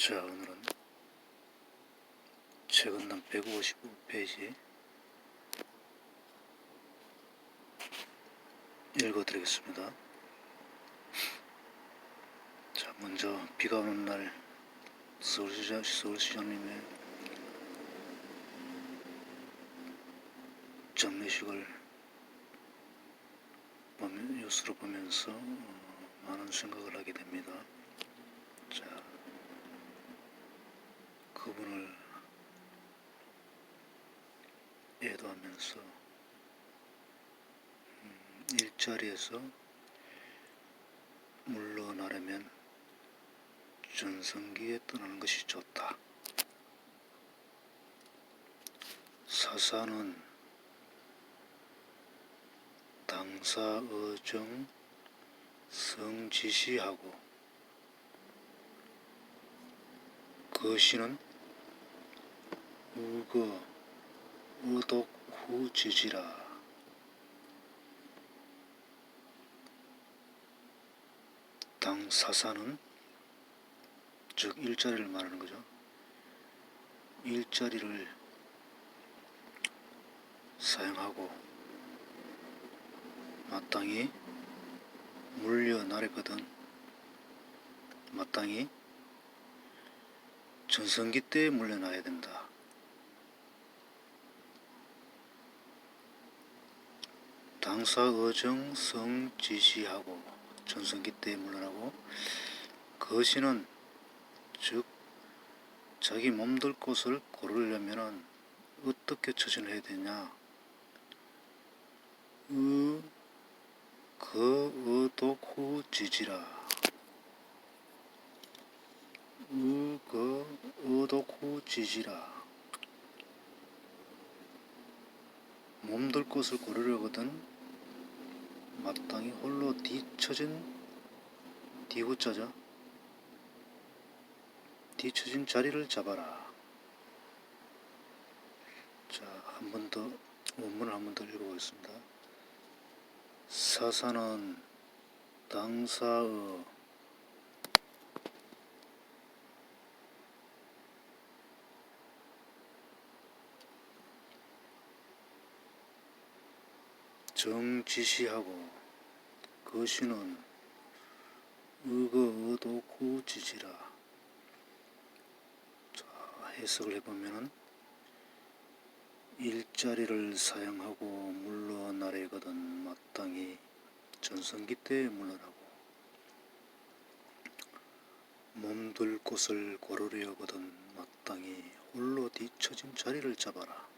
자, 오늘은 최근단 155페이지 읽어드리겠습니다. 자, 먼저 비가 오는 날 서울시장님의 장례식을 뉴스로 보면서 많은 생각을 하게 됩니다. 자, 그분을 애도하면서 일자리에서 물러나려면 전성기에 떠나는 것이 좋다. 사사는 당사의정 성지시하고 거시는 우거 의독후지지라. 당사사는 즉 일자리를 말하는 거죠. 일자리를 사용하고 마땅히 물려나르거든 마땅히 전성기 때에 물려나야 된다. 당사의정 성지시하고 전성기 때에 물러나고 거시는 즉 자기 몸둘 곳을 고르려면 어떻게 처신을 해야 되냐. 의독후지지라. 의독후지지라. 몸둘 곳을 고르려거든 마땅히 홀로 뒤처진 뒤후자죠. 뒤처진 자리를 잡아라. 자, 한 번 더 원문을 한 번 더 읽어보겠습니다. 사사는 당사의 정지시하고 거시는 의거의독후지지라. 자, 해석을 해보면은 일자리를 사용하고 물러나려거든 마땅히 전성기 때에 물러나고 몸둘 곳을 고르려거든 마땅히 홀로 뒤처진 자리를 잡아라.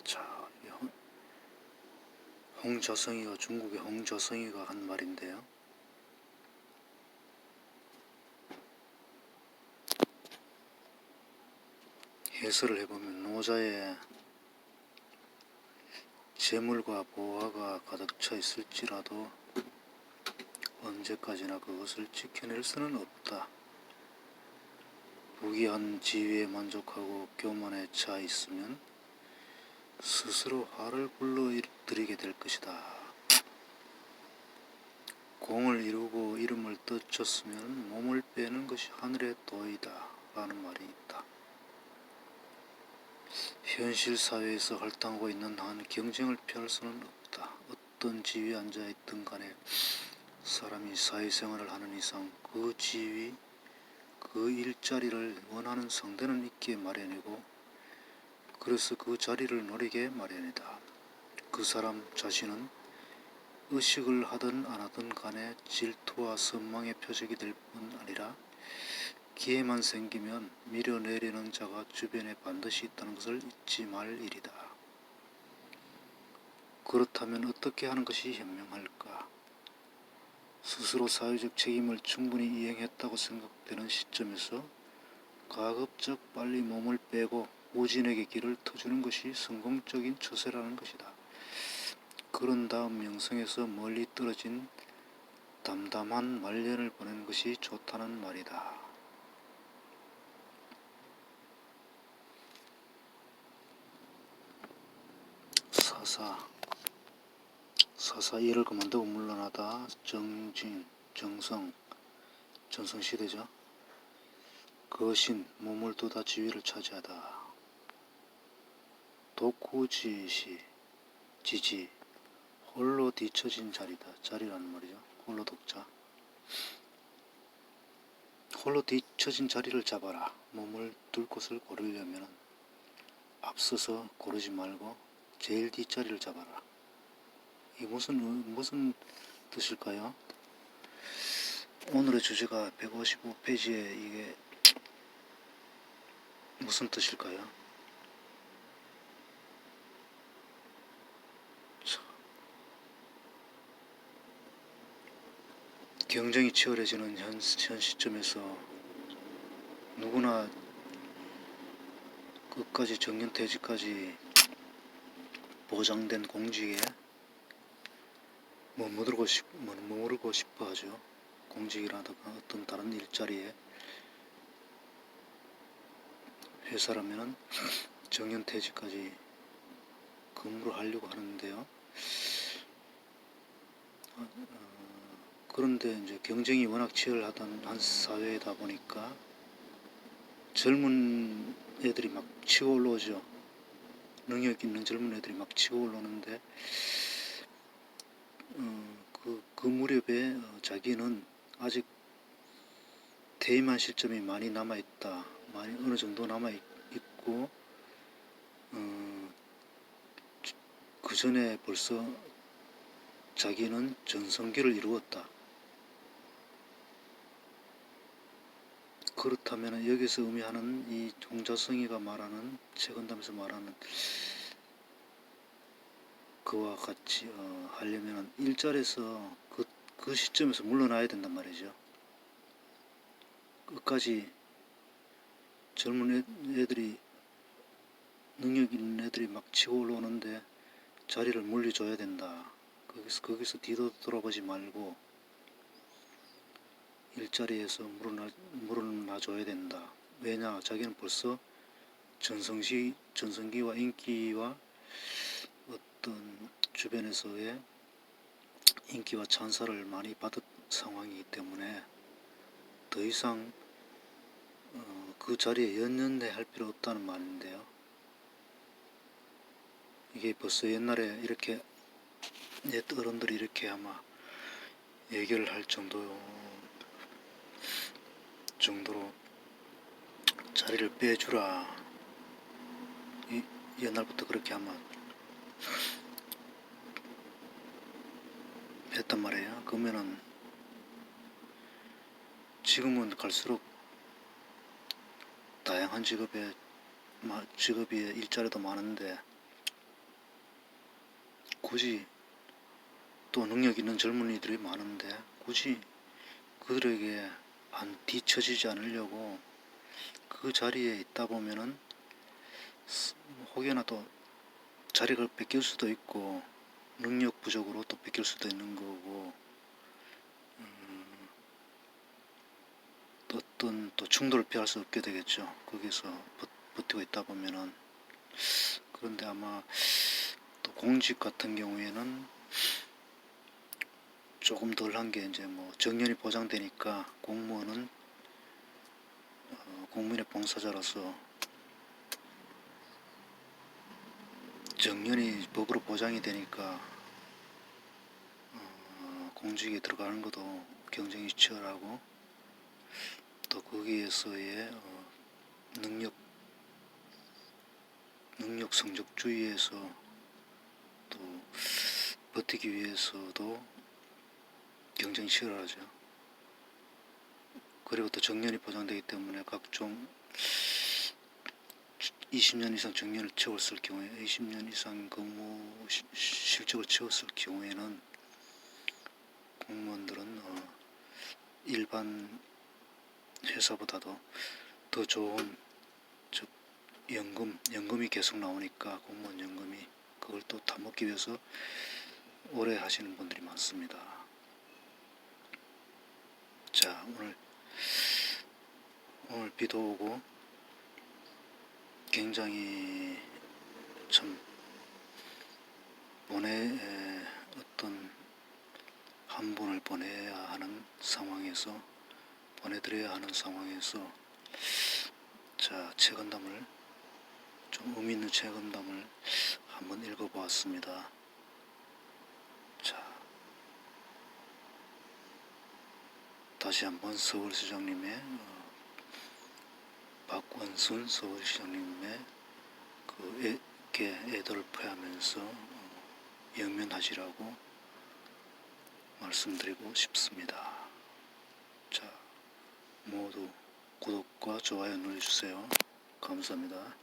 자, 홍자성이가 중국의 홍자성이가 한 말인데요. 해설을 해보면 노자의 재물과 보화가 가득 차 있을지라도 언제까지나 그것을 지켜낼 수는 없다. 부귀한 지위에 만족하고 교만에 차 있으면 스스로 화를 불러들이게 될 것이다. 공을 이루고 이름을 떨쳤으면 몸을 빼는 것이 하늘의 도이다 라는 말이 있다. 현실 사회에서 활동하고 있는 한 경쟁을 피할 수는 없다. 어떤 지위에 앉아있든 간에 사람이 사회생활을 하는 이상 그 지위, 그 일자리를 원하는 상대는 있기에 마련이고 그래서 그 자리를 노리게 마련이다. 그 사람 자신은 의식을 하든 안 하든 간에 질투와 선망의 표적이 될 뿐 아니라 기회만 생기면 밀어내려는 자가 주변에 반드시 있다는 것을 잊지 말 일이다. 그렇다면 어떻게 하는 것이 현명할까? 스스로 사회적 책임을 충분히 이행했다고 생각되는 시점에서 가급적 빨리 몸을 빼고 우진에게 길을 터주는 것이 성공적인 처세라는 것이다. 그런 다음 명성에서 멀리 떨어진 담담한 말년을 보내는 것이 좋다는 말이다. 사사 일을 그만두고 물러나다 전성시대죠. 거신 몸을 두다 지위를 차지하다. 독후지시 지지 홀로 뒤처진 자리다. 자리라는 말이죠. 홀로 독자. 홀로 뒤처진 자리를 잡아라. 몸을 둘 곳을 고르려면 앞서서 고르지 말고 제일 뒷자리를 잡아라. 이게 무슨 뜻일까요? 오늘의 주제가 155페이지에 이게 무슨 뜻일까요? 경쟁이 치열해지는 현 시점에서 누구나 끝까지 정년퇴직까지 보장된 공직에 머무르고 싶어 하죠. 공직이라든가 어떤 다른 일자리에 회사라면은 정년퇴직까지 근무를 하려고 하는데요. 그런데 이제 경쟁이 워낙 치열하던 한 사회이다 보니까 젊은 애들이 막 치고 올라오죠. 능력 있는 젊은 애들이 막 치고 올라오는데 그 무렵에 자기는 아직 퇴임한 시점이 많이 남아있다. 많이 어느 정도 남아있고 그 전에 벌써 자기는 전성기를 이루었다. 그렇다면 여기서 의미하는 이 종자성이가 말하는 최건담에서 말하는 그와 같이 하려면 일자리에서 그 시점에서 물러나야 된단 말이죠. 끝까지 젊은 애들이 능력 있는 애들이 막 치고 올라오는데 자리를 물려줘야 된다. 거기서 뒤도 돌아보지 말고 일자리에서 물어놔줘야 된다. 왜냐? 자기는 벌써 전성기와 인기와 어떤 주변에서의 인기와 찬사를 많이 받은 상황이기 때문에 더 이상 그 자리에 연연해 할 필요 없다는 말인데요. 이게 벌써 옛날에 이렇게 옛 어른들이 이렇게 아마 얘기를 할 정도로 자리를 빼주라. 옛날부터 그렇게 아마 했단 말이에요. 그러면은 지금은 갈수록 다양한 직업이 일자리도 많은데 굳이 또 능력 있는 젊은이들이 많은데 굳이 그들에게 안 뒤처지지 않으려고 그 자리에 있다 보면은 혹여나 또 자리를 뺏길 수도 있고 능력 부족으로 또 뺏길 수도 있는 거고 어떤 또 충돌을 피할 수 없게 되겠죠. 거기서 버티고 있다 보면은. 그런데 아마 또 공직 같은 경우에는 조금 덜한 게 이제 뭐 정년이 보장되니까 공무원은 공무원의 봉사자로서 정년이 법으로 보장이 되니까 공직에 들어가는 것도 경쟁이 치열하고 또 거기에서의 능력 성적주의에서 또 버티기 위해서도 경쟁이 치열하죠. 그리고 또 정년이 보장되기 때문에 각종 20년 이상 정년을 채웠을 경우에 20년 이상 근무 실적을 채웠을 경우에는 공무원들은 일반 회사보다도 더 좋은 즉 연금이 계속 나오니까 공무원 연금이 그걸 또 타먹기 위해서 오래 하시는 분들이 많습니다. 자, 오늘 비도 오고 굉장히 참 어떤 한 분을 보내드려야 하는 상황에서 자, 책은담을 좀 의미 있는 책은담을 한번 읽어보았습니다. 자, 다시 한번 서울시장님의 박원순 서울시장님의 그 애들을 영면하시라고 말씀드리고 싶습니다. 자, 모두 구독과 좋아요 눌러주세요. 감사합니다.